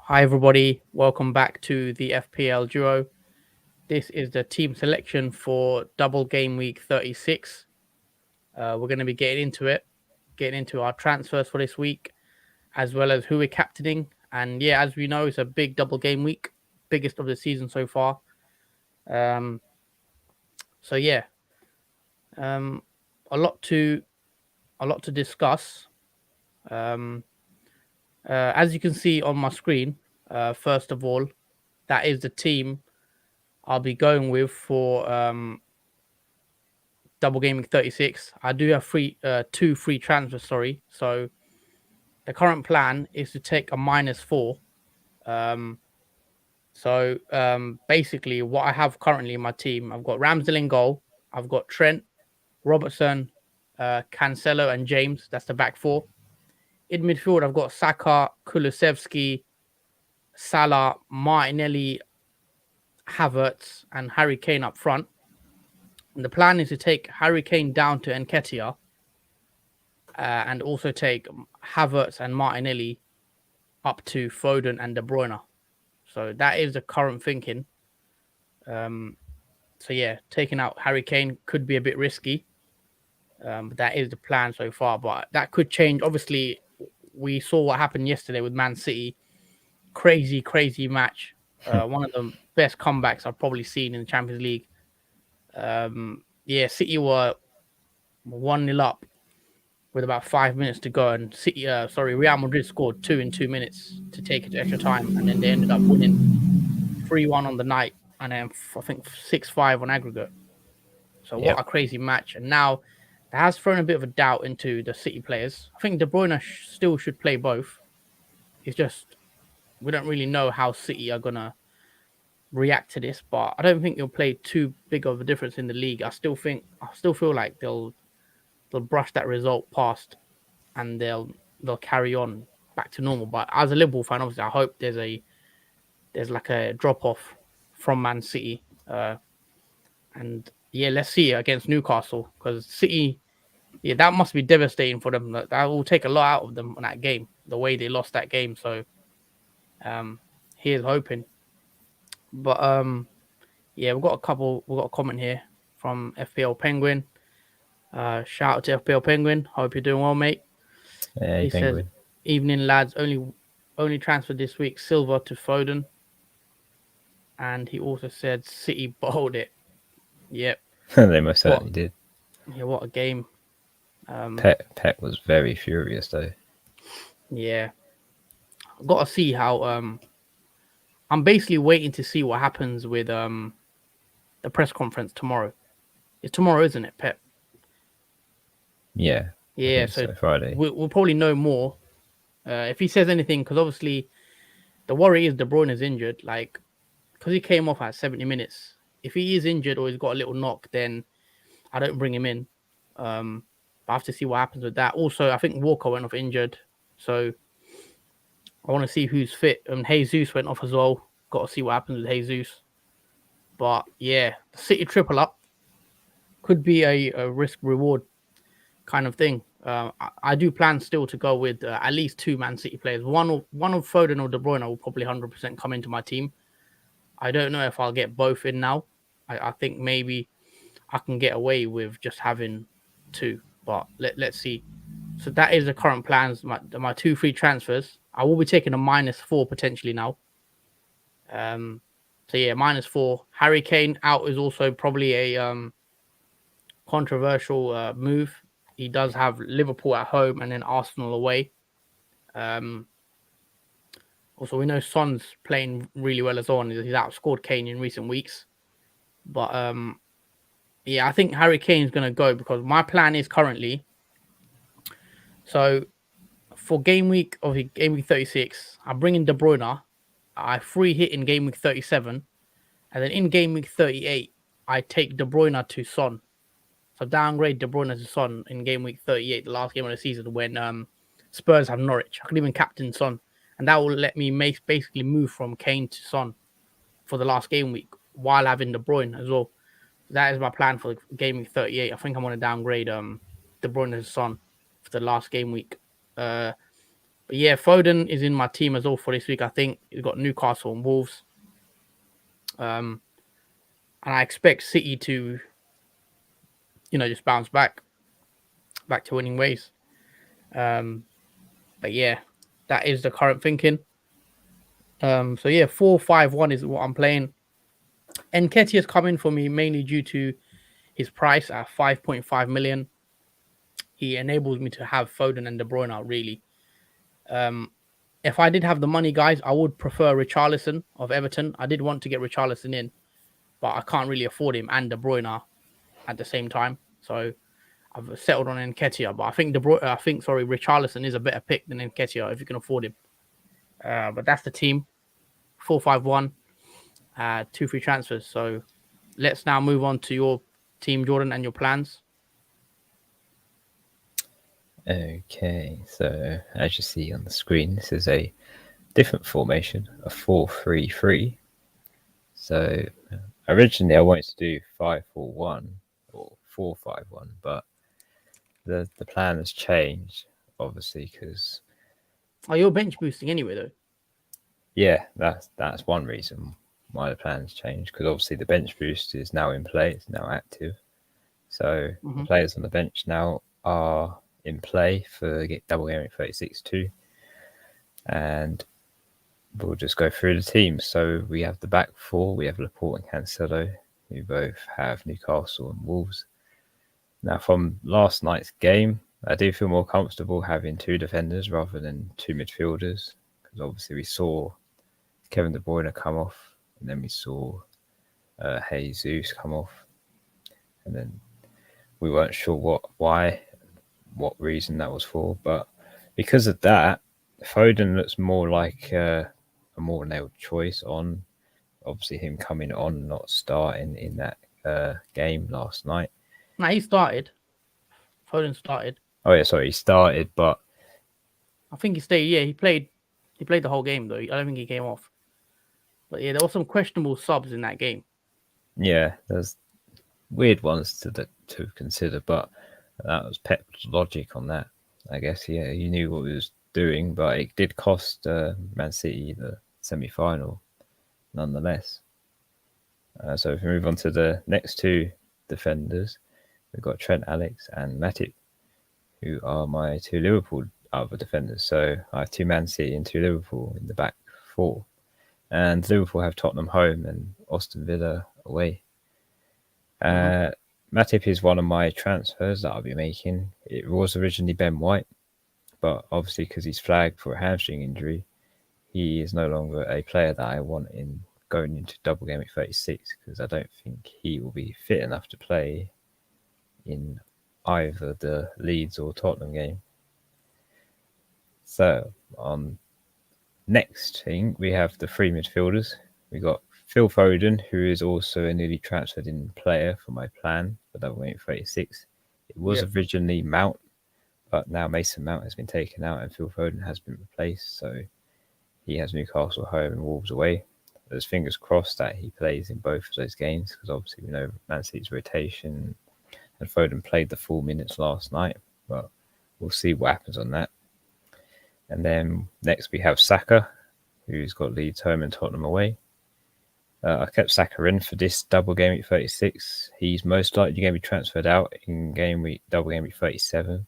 Hi, everybody. Welcome back to the FPL Duo. This is the team selection for Double Game Week 36. We're going to be getting into our transfers for this week, as well as who we're captaining. And yeah, as we know, it's a big Double Game Week, biggest of the season so far. Um, so yeah, um, a lot to discuss. Um, as you can see on my screen, first of all, that is the team I'll be going with for Double Gaming 36. I do have two free transfers, sorry. So the current plan is to take a -4. Um, basically, what I have currently in my team, I've got Ramsdale in goal, I've got Trent, Robertson, Cancelo, and James. That's the back four. In midfield, I've got Saka, Kulusevski, Salah, Martinelli, Havertz, and Harry Kane up front. And the plan is to take Harry Kane down to Nketiah, and also take Havertz and Martinelli up to Foden and De Bruyne. So that is the current thinking. So yeah, taking out Harry Kane could be a bit risky, but that is the plan so far. But that could change. Obviously, we saw what happened yesterday with Man City. Crazy match. One of the best comebacks I've probably seen in the Champions League. Yeah, City were 1-0 up with about 5 minutes to go, and Real Madrid scored two in 2 minutes to take it to extra time, and then they ended up winning 3-1 on the night, and then I think 6-5 on aggregate. So what a crazy match! And now that has thrown a bit of a doubt into the City players. I think De Bruyne still should play both. It's just we don't really know how City are gonna react to this, but I don't think it'll play too big of a difference in the league. I still feel like they'll brush that result past, and they'll carry on back to normal. But as a Liverpool fan, obviously, I hope there's like a drop off from Man City, and yeah, let's see against Newcastle, because City, yeah, that must be devastating for them. That will take a lot out of them on that game, the way they lost that game. So, here's hoping. But yeah, we've got a comment here from FPL Penguin. Shout out to FPL Penguin. Hope you're doing well, mate. Hey, He says, Penguin. "Evening, lads. Only transferred this week. Silva to Foden." And he also said, "City bowled it." Yep. They most What? certainly did. Yeah. What a game. Pep was very furious though. Yeah. Got to see how. I'm basically waiting to see what happens with the press conference tomorrow. It's tomorrow, isn't it, Pep? Yeah, I Yeah. think So so. Friday. we'll probably know more if he says anything, because obviously the worry is De Bruyne is injured. Like, because he came off at 70 minutes. If he is injured or he's got a little knock, then I don't bring him in. But I have to see what happens with that. Also, I think Walker went off injured, so I want to see who's fit. And Jesus went off as well. Got to see what happens with Jesus. But yeah, the City triple up could be a risk reward kind of thing. I do plan still to go with at least two Man City players. One of Foden or De Bruyne will probably 100% come into my team. I don't know if I'll get both in now. I think maybe I can get away with just having two, but let's see. So that is the current plans. My two free transfers. I will be taking a -4 potentially now. Um, so yeah, -4. Harry Kane out is also probably a controversial move. He does have Liverpool at home and then Arsenal away. Um, Also, we know Son's playing really well as well, and he's outscored Kane in recent weeks. But yeah, I think Harry Kane's going to go, because my plan is currently, so for game week 36, I bring in De Bruyne. I free hit in game week 37, and then in game week 38, I take De Bruyne to Son. So downgrade De Bruyne to Son in game week 38, the last game of the season, when Spurs have Norwich. I can even captain Son, and that will let me basically move from Kane to Son for the last game week while having De Bruyne as well. That is my plan for game week 38. I think I'm going to downgrade De Bruyne to Son for the last game week. But But yeah, Foden is in my team as well for this week. I think he's got Newcastle and Wolves. And I expect City to, just bounce back to winning ways. But yeah, that is the current thinking. So yeah, 4-5-1 is what I'm playing. Nketiah has come in for me mainly due to his price at 5.5 million. He enables me to have Foden and De Bruyne out really. If I did have the money, guys, I would prefer Richarlison of Everton. I did want to get Richarlison in, but I can't really afford him and De Bruyne at the same time. So I've settled on Nketiah. But I think Richarlison is a better pick than Nketiah if you can afford him. But that's the team. 4-5-1, 2 free transfers. So let's now move on to your team, Jordan, and your plans. Okay, so as you see on the screen, this is a different formation, a 4-3-3. So originally I wanted to do 5-4-1 or 4-5-1, but the plan has changed, obviously, because you're bench boosting anyway, though. Yeah, that's one reason why the plan's changed, because obviously the bench boost is now in play, it's now active. So the players on the bench now are in play for Double Gameweek 36 too. And we'll just go through the teams. So we have the back four, we have Laporte and Cancelo, who both have Newcastle and Wolves. Now from last night's game, I do feel more comfortable having 2 defenders rather than 2 midfielders, because obviously we saw Kevin De Bruyne come off, and then we saw Jesus come off, and then we weren't sure what reason that was for, but because of that, Foden looks more like a more nailed choice on obviously him coming on, not starting in that game last night. No, he started. Foden started. Oh yeah, sorry, he started, but I think he stayed. Yeah, he played the whole game though. I don't think he came off. But yeah, there were some questionable subs in that game. Yeah, there's weird ones to consider, but that was Pep's logic on that. I guess, yeah, he knew what he was doing, but it did cost Man City the semi-final nonetheless. So if we move on to the next 2 defenders, we've got Trent Alex and Matip, who are my 2 Liverpool other defenders. So I have 2 Man City and 2 Liverpool in the back 4. And Liverpool have Tottenham home and Aston Villa away. Matip is one of my transfers that I'll be making. It was originally Ben White, but obviously because he's flagged for a hamstring injury, he is no longer a player that I want in going into Double Gameweek 36, because I don't think he will be fit enough to play in either the Leeds or Tottenham game. So on next thing, we have the 3 midfielders. We got Phil Foden, who is also a newly transferred in player for my plan for Double Gameweek 36. It was originally Mount, but now Mason Mount has been taken out and Phil Foden has been replaced. So he has Newcastle home and Wolves away. There's fingers crossed that he plays in both of those games, because obviously we know Man City's rotation and Foden played the full minutes last night, but we'll see what happens on that. And then next we have Saka, who's got Leeds home and Tottenham away. I kept Saka in for this Double Gameweek 36. He's most likely going to be transferred out in Double Gameweek 37,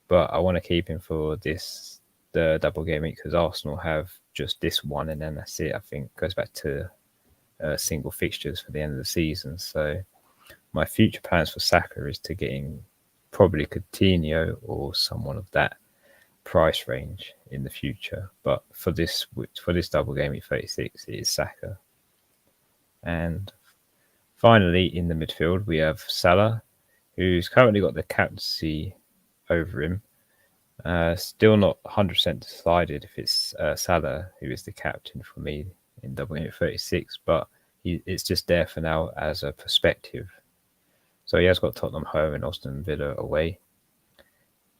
but I want to keep him for the Double Gameweek, because Arsenal have just this one, and then that's it. I think goes back to single fixtures for the end of the season. So my future plans for Saka is to get in probably Coutinho or someone of that price range in the future. But for this Double Gameweek 36, it is Saka. And finally, in the midfield, we have Salah, who's currently got the captaincy over him. Still not 100% decided if it's Salah who is the captain for me in Double Gameweek 36, but it's just there for now as a perspective. So he has got Tottenham home and Aston Villa away.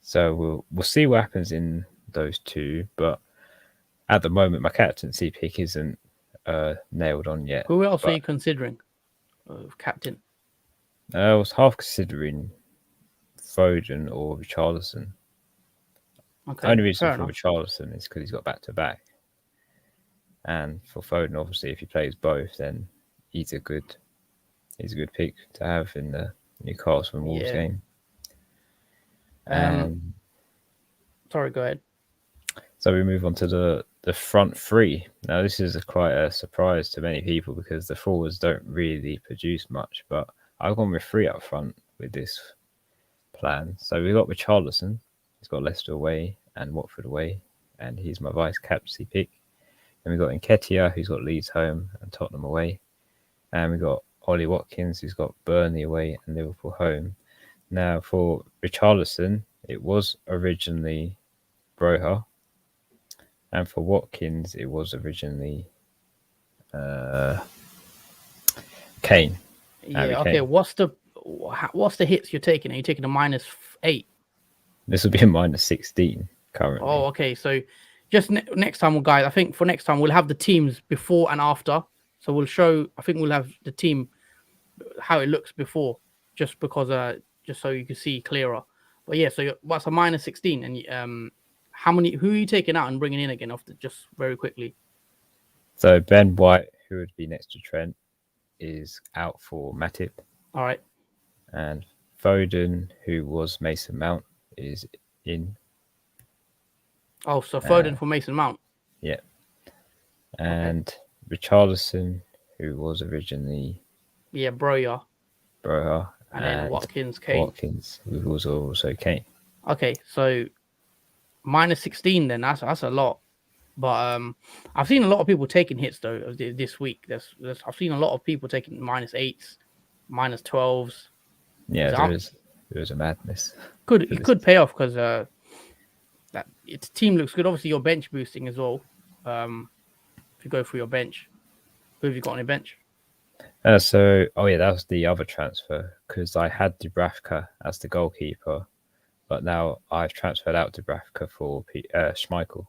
So we'll see what happens in those 2, but at the moment my captaincy pick isn't nailed on yet. Who else are you considering captain? I was half considering Foden or Richarlison. Okay, Only reason fair for enough. Richarlison is because he's got back to back, and for Foden, obviously, if he plays both, then he's a good pick to have in the Newcastle and Wolves Yeah. game. Um. And Sorry. Go ahead. so we move on to the front three. Now this is quite a surprise to many people because the forwards don't really produce much, but I've gone with three up front with this plan. So we've got Richarlison, he's got Leicester away and Watford away, and he's my vice captaincy pick. And we've got Nketiah, who's got Leeds home and Tottenham away. And we've got Ollie Watkins, who's got Burnley away and Liverpool home. Now for Richarlison, it was originally Broha. And for Watkins, it was originally Kane. Yeah. Okay. Kane. What's the hits you're taking? Are you taking a -8? This will be a -16 currently. Oh, okay. So just next time, guys, I think for next time we'll have the teams before and after. So we'll show. I think we'll have the team how it looks before, just because just so you can see clearer. But yeah, so what's a -16, and who are you taking out and bringing in again? Just very quickly. So Ben White, who would be next to Trent, is out for Matip. All right. And Foden, who was Mason Mount, is in. Oh, so Foden for Mason Mount. Yeah. And Richarlison, who was originally Broja. Broha. And then Watkins, Kane. Watkins, who was also Kane. Okay, so -16 then. That's a lot. But I've seen a lot of people taking hits though this week. I've seen a lot of people taking -8s, -12s. Yeah, there is a madness. It could pay off because that its team looks good. Obviously, you're bench boosting as well. If you go through your bench, who have you got on your bench? That was the other transfer because I had Dubravka as the goalkeeper, but now I've transferred out Dubravka for Schmeichel,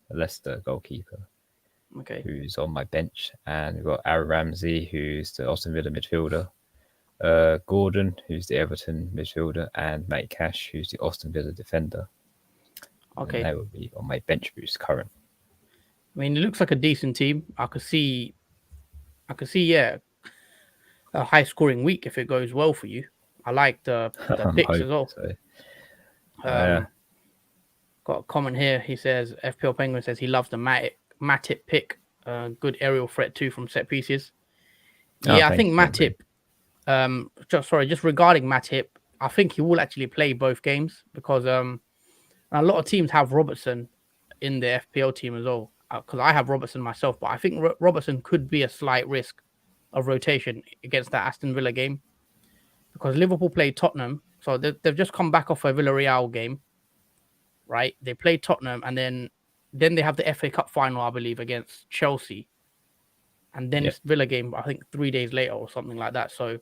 the Leicester goalkeeper, Okay, who's on my bench, and we've got Aaron Ramsey, who's the Aston Villa midfielder, Gordon, who's the Everton midfielder, and Matty Cash, who's the Aston Villa defender. okay, and they will be on my bench boost current. I mean, it looks like a decent team. I could see, yeah, a high scoring week if it goes well for you. I like the picks as well. So. Got a comment here. He says FPL Penguin says he loves the Matip pick. Good aerial threat too from set pieces. Yeah, I think Matip. Just regarding Matip, I think he will actually play both games because a lot of teams have Robertson in the FPL team as well. Because I have Robertson myself, but I think Robertson could be a slight risk of rotation against that Aston Villa game because Liverpool played Tottenham, so they've just come back off a Villarreal game, right? They played Tottenham, and then they have the FA Cup final, I believe, against Chelsea, and then it's Villa game, I think 3 days later or something like that. So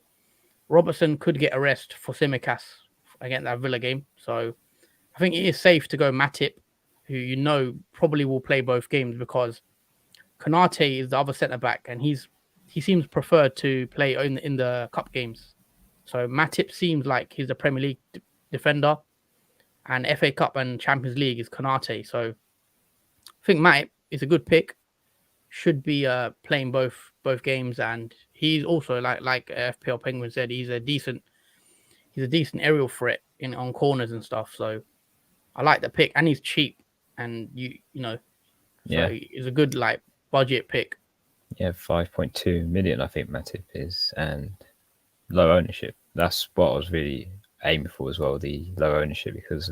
Robertson could get a rest for Tsimikas against that Villa game. So I think it is safe to go Matip, who probably will play both games because Konate is the other centre back, and he seems preferred to play in the cup games. So Matip seems like he's a Premier League defender, and FA Cup and Champions League is Konate. So I think Matip is a good pick. Should be playing both games, and he's also like FPL Penguin said, he's a decent aerial threat on corners and stuff. So I like the pick, and he's cheap, and so he's a good budget pick. Yeah, 5.2 million, I think Matip is, and low ownership. That's what I was really aiming for as well, the low ownership, because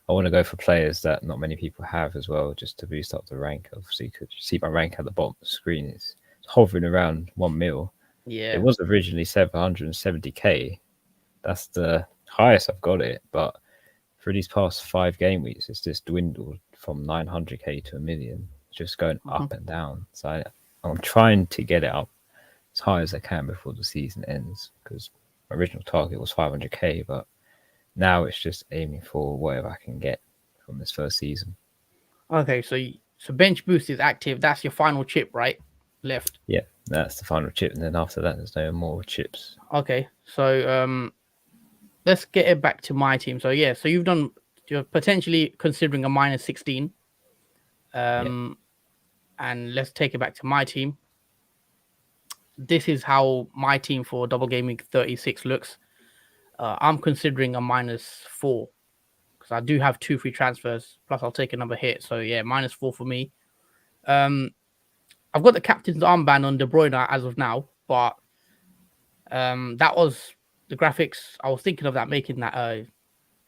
I want to go for players that not many people have as well, just to boost up the rank. Obviously, you could see my rank at the bottom of the screen. It's hovering around 1 mil. Yeah. It was originally 770k. That's the highest I've got it, but for these past 5 game weeks, it's just dwindled from 900k to 1 million, just going up and down. So I'm trying to get it up as high as I can before the season ends, because my original target was 500k, but now it's just aiming for whatever I can get from this first season. Okay, so bench boost is active. That's your final chip, right? Left. Yeah, that's the final chip, and then after that, there's no more chips. Okay, so let's get it back to my team. So yeah, so you've done you're potentially considering a minus 16. Yeah. And let's take it back to my team. This is how my team for Double Gameweek 36 looks. I'm considering a minus 4 because I do have 2 free transfers. Plus, I'll take another hit. So yeah, minus 4 for me. I've got the captain's armband on De Bruyne as of now, but that was the graphics. I was thinking of that making that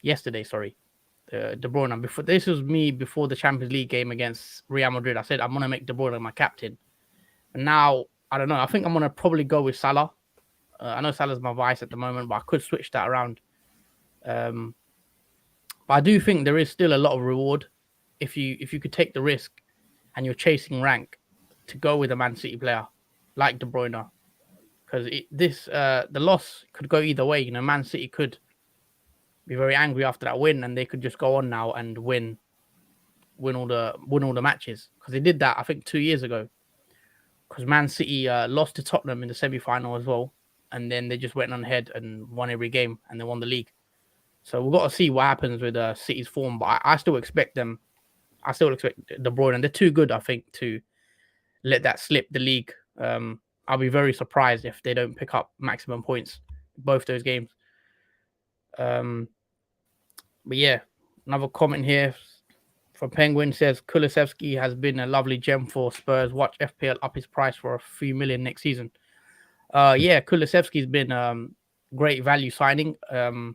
yesterday. Sorry, De Bruyne. Before this was me before the Champions League game against Real Madrid. I said I'm gonna make De Bruyne my captain, and now I don't know. I think I'm gonna probably go with Salah. I know Salah's my vice at the moment, but I could switch that around. But I do think there is still a lot of reward if you could take the risk and you're chasing rank to go with a Man City player like De Bruyne, because the loss could go either way. You know, Man City could be very angry after that win, and they could just go on now and win all the matches, because they did that I think 2 years ago. Because Man City lost to Tottenham in the semi-final as well, and then they just went on ahead and won every game, and they won the league. So we've got to see what happens with City's form, but I still expect them. I still expect De Bruyne, and they're too good, I think, to let that slip the league. I'll be very surprised if they don't pick up maximum points both those games. But yeah, another comment here from Penguin says Qgvfzs has been a lovely gem for Spurs. Watch FPL up his price for a few million next season. Yeah, Qgvfzs's been great value signing. I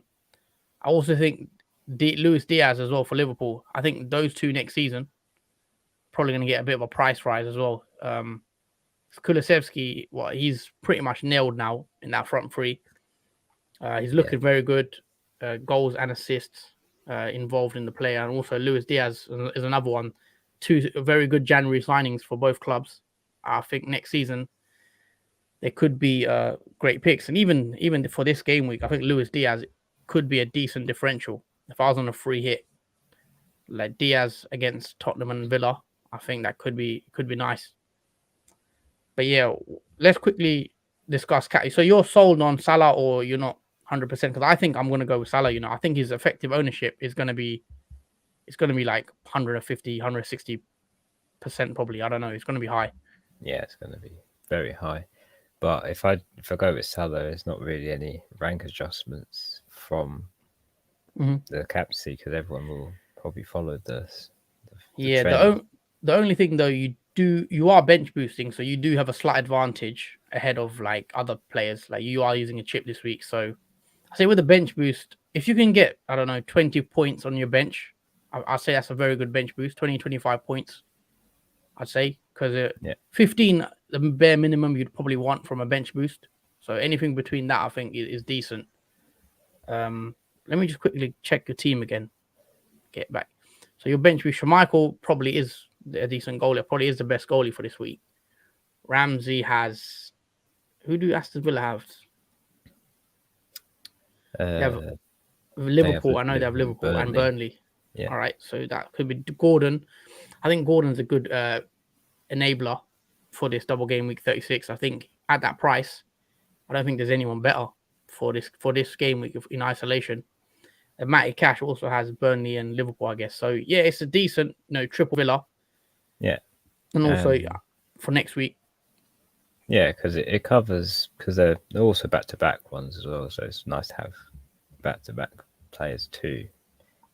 also think Luis Diaz as well for Liverpool. I think those two next season probably going to get a bit of a price rise as well. Kulusevski, he's pretty much nailed now in that front three. He's looking very good. Goals and assists involved in the play. And also Luis Diaz is another one. 2 very good January signings for both clubs. I think next season there could be great picks. And even for this game week, I think Luis Diaz could be a decent differential. If I was on a free hit, like Diaz against Tottenham and Villa, I think that could be nice. But yeah, let's quickly discuss Catty. So you're sold on Salah, or you're not 100%? Because I think I'm going to go with Salah. You know, I think his effective ownership is going to be, like 150, 160% probably. I don't know. It's going to be high. Yeah, it's going to be very high. But if I go with Salah, there's not really any rank adjustments from the captaincy, because everyone will probably follow this. The only thing though, you are bench boosting, so you do have a slight advantage ahead of like other players. Like you are using a chip this week, so I say with a bench boost, if you can get 20 points on your bench, I'll say that's a very good bench boost. 20, 25 points, I'd say, because 15 the bare minimum you'd probably want from a bench boost. So anything between that, I think, is decent. Let me just quickly check your team again. Get back. So your bench boost, Schmeichel probably is a decent goalie. Probably is the best goalie for this week. Ramsey has. Who do Aston Villa have? They have Liverpool. I know they have Liverpool and Burnley. Yeah. All right. So that could be Gordon. I think Gordon's a good enabler for this double game week 36. I think at that price, I don't think there's anyone better for this game week in isolation. And Matty Cash also has Burnley and Liverpool, I guess. So yeah, it's a decent, triple Villa. Yeah. And also for next week. Yeah, because it covers, because they're also back-to-back ones as well. So it's nice to have back-to-back players too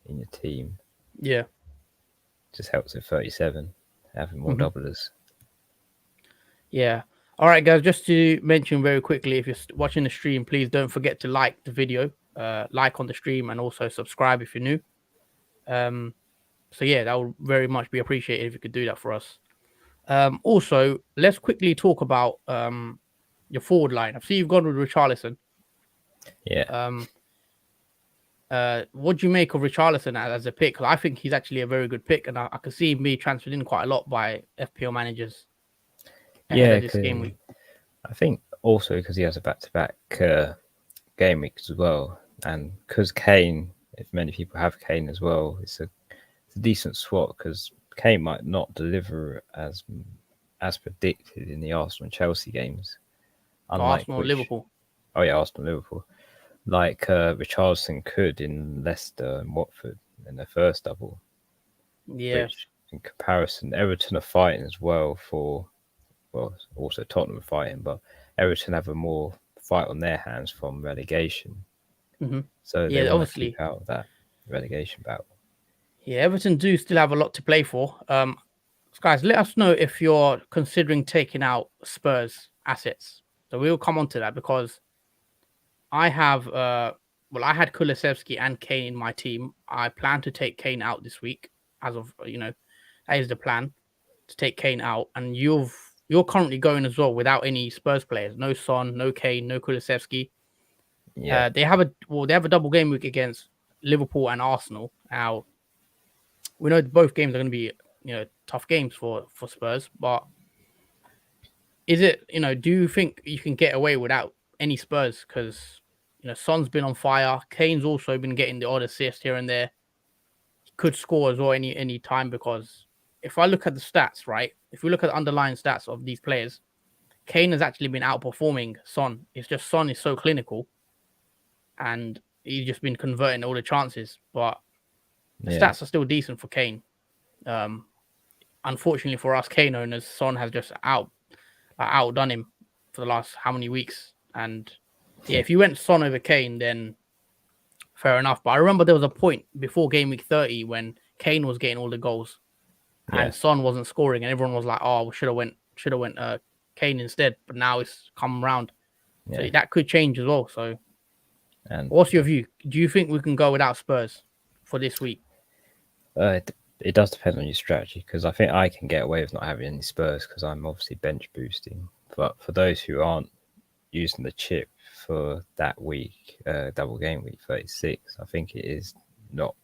in your team. Yeah. Just helps with 37, having more doublers. Yeah. All right, guys, just to mention very quickly, if you're watching the stream, please don't forget to like the video, like on the stream, and also subscribe if you're new. So yeah, that would very much be appreciated if you could do that for us. Also, let's quickly talk about your forward line. I see you've gone with Richarlison. Yeah. What do you make of Richarlison as a pick? I think he's actually a very good pick, and I can see him be transferred in quite a lot by FPL managers. This game week. I think also because he has a back-to-back game week as well, and because Kane, if many people have Kane as well, it's a decent swap, because Kane might not deliver as predicted in the Arsenal and Chelsea games. Arsenal Liverpool. Oh yeah, Arsenal Liverpool. Like Richarlison could in Leicester and Watford. in their first double. Yeah. Which, in comparison, Everton are fighting as well for, well, also Tottenham are fighting, but Everton have a more fight on their hands from relegation. Hmm. So they Yeah, want to obviously. keep out of that relegation battle. Yeah, Everton do still have a lot to play for. Guys, let us know if you're considering taking out Spurs assets. So we'll come on to that because I have I had Kulusevski and Kane in my team. I plan to take Kane out this week, as of that is the plan to take Kane out. And you're currently going as well without any Spurs players. No Son, no Kane, no Kulusevski. Yeah, They have a double game week against Liverpool and Arsenal. Now we know both games are going to be tough games for Spurs, but is it do you think you can get away without any Spurs? Because Son's been on fire. Kane's also been getting the odd assist here and there. He could score as well any time because if I look at the stats, right? If we look at the underlying stats of these players, Kane has actually been outperforming Son. It's just Son is so clinical and he's just been converting all the chances. But the yeah, stats are still decent for Kane. Um, Unfortunately for us Kane owners, Son has just outdone him for the last how many weeks. And yeah, if you went Son over Kane, then fair enough. But I remember there was a point before game week 30 when Kane was getting all the goals yeah, and Son wasn't scoring, and everyone was like, "Oh, we should have went Kane instead." But now it's come around, so yeah. that could change as well. So, And what's your view? Do you think we can go without Spurs for this week? it does depend on your strategy, because I think I can get away with not having any Spurs because I'm obviously bench boosting. But for those who aren't using the chip for that week, double game week 36, I think it is not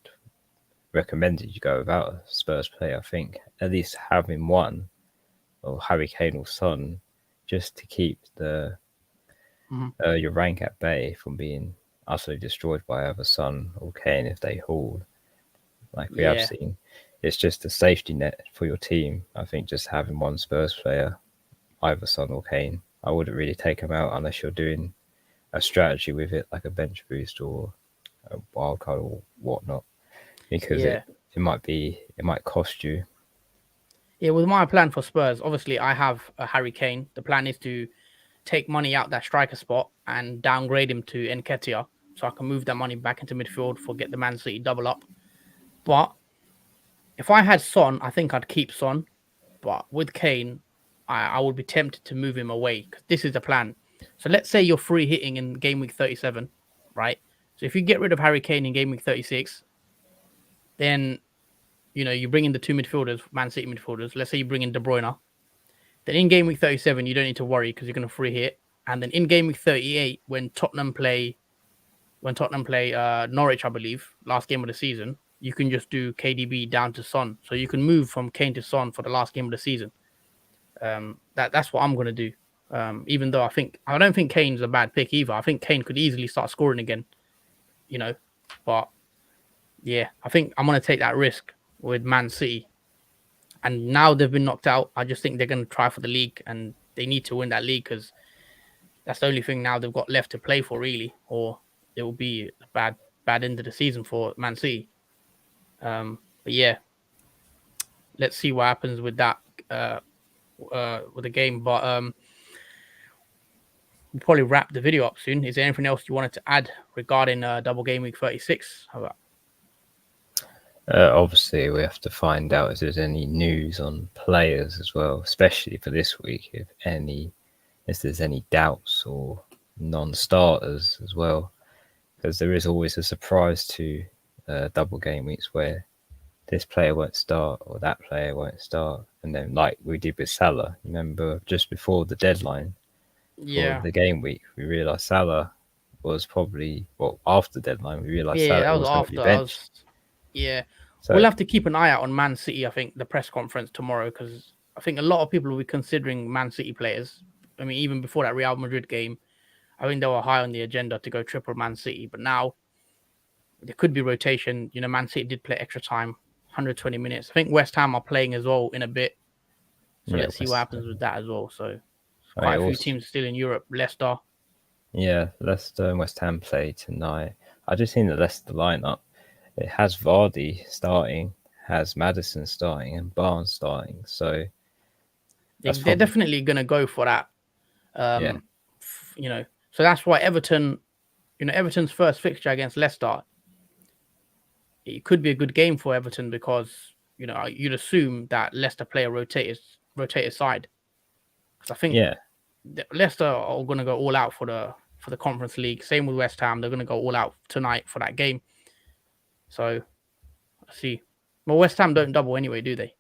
recommended you go without a Spurs player. I think at least having one, or Harry Kane or Son, just to keep the your rank at bay from being utterly destroyed by either Son or Kane if they haul, like we have Yeah, seen. It's just a safety net for your team. I think just having one Spurs player, either Son or Kane, I wouldn't really take them out unless you're doing a strategy with it, like a bench boost or a wild card or whatnot, because yeah, it might cost you. yeah. With my plan for Spurs, obviously I have a Harry Kane. The plan is to take money out that striker spot and downgrade him to Nketiah, so I can move that money back into midfield for get the Man City double up. But if I had Son, I think I'd keep Son. But with Kane, I would be tempted to move him away because this is the plan. So let's say you're free hitting in game week 37, right? So if you get rid of Harry Kane in game week 36, then you bring in the two midfielders, Man City midfielders. Let's say you bring in De Bruyne. Then in game week 37, you don't need to worry because you're going to free hit. And then in game week 38, when Tottenham play Norwich, I believe, last game of the season, you can just do KDB down to Son. So you can move from Kane to Son for the last game of the season. That's what I'm gonna do. Even though I don't think Kane's a bad pick either. I think Kane could easily start scoring again. You know, but yeah, I think I'm gonna take that risk with Man City. And now they've been knocked out. I just think they're gonna try for the league, and they need to win that league because that's the only thing now they've got left to play for, really. Or it will be a bad end of the season for Man City. But yeah, let's see what happens with that with the game. But we'll probably wrap the video up soon. Is there anything else you wanted to add regarding Double Game Week 36? How about? Obviously, we have to find out if there's any news on players as well, especially for this week. If there's any doubts or non-starters as well, because there is always a surprise to double game weeks where this player won't start or that player won't start, and then like we did with Salah, remember just before the deadline for Yeah, the game week, we realised Salah was probably after the deadline we realised yeah, Salah that was was going to be after. I benched. was, yeah. We'll So have to keep an eye out on Man City. I think the press conference tomorrow because I think a lot of people will be considering Man City players. I mean, even before that Real Madrid game, I think they were high on the agenda to go triple Man City. But now there could be rotation. Man City did play extra time, 120 minutes. I think West Ham are playing as well in a bit. So yeah, let's see what happens with that as well. So I quite a few also teams still in Europe. Leicester. yeah, Leicester and West Ham play tonight. I just seen the Leicester lineup. it has Vardy starting, has Madison starting, and Barnes starting. So that's They're probably definitely going to go for that. yeah, You know, so that's why Everton, Everton's first fixture against Leicester, it could be a good game for Everton because you'd assume that Leicester play a rotated side because I think yeah, Leicester are going to go all out for the Conference League. Same with West Ham; they're going to go all out tonight for that game. So I see. Well, West Ham don't double anyway, do they?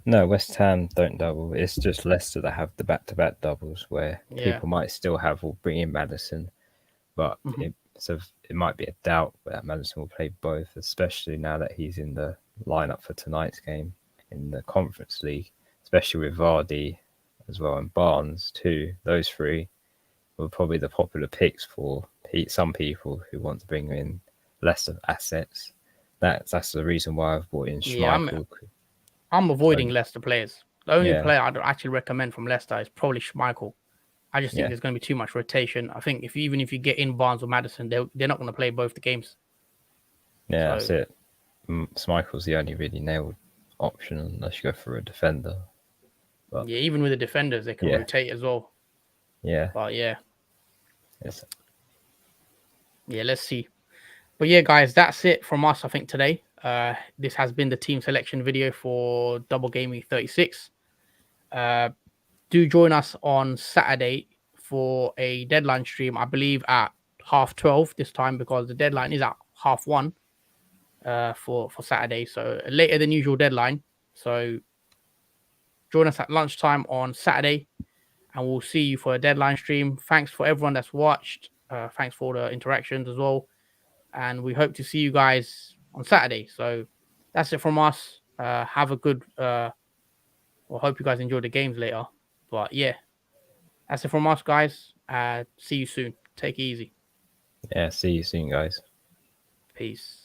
No, West Ham don't double. It's just Leicester that have the back-to-back doubles where Yeah. people might still have or bring in Madison, but Mhm. it might be a doubt that Madison will play both, especially now that he's in the lineup for tonight's game in the Conference League, especially with Vardy as well and Barnes too. Those three were probably the popular picks for some people who want to bring in Leicester assets. That's the reason why I've brought in Yeah, Schmeichel. I'm avoiding So, Leicester players. The only yeah, player I'd actually recommend from Leicester is probably Schmeichel. I just think yeah. there's going to be too much rotation. I think even if you get in Barnes or Madison, they're not going to play both the games. Yeah, that's So it. Schmeichel's the only really nailed option unless you go for a defender. But yeah, even with the defenders, they can yeah, rotate as well. yeah, But yeah, it's, let's see. But yeah, guys, that's it from us. I think today. This has been the team selection video for Double Gameweek 36. Do join us on Saturday for a deadline stream. I believe at 12:30 this time because the deadline is at 1:30. For Saturday, so a later than usual deadline. So join us at lunchtime on Saturday, and we'll see you for a deadline stream. Thanks for everyone that's watched. Thanks for the interactions as well, and we hope to see you guys on Saturday. So that's it from us. Have a good. Well, hope you guys enjoy the games later. But yeah, that's it from us, guys. See you soon. Take it easy. yeah. See you soon, guys. Peace.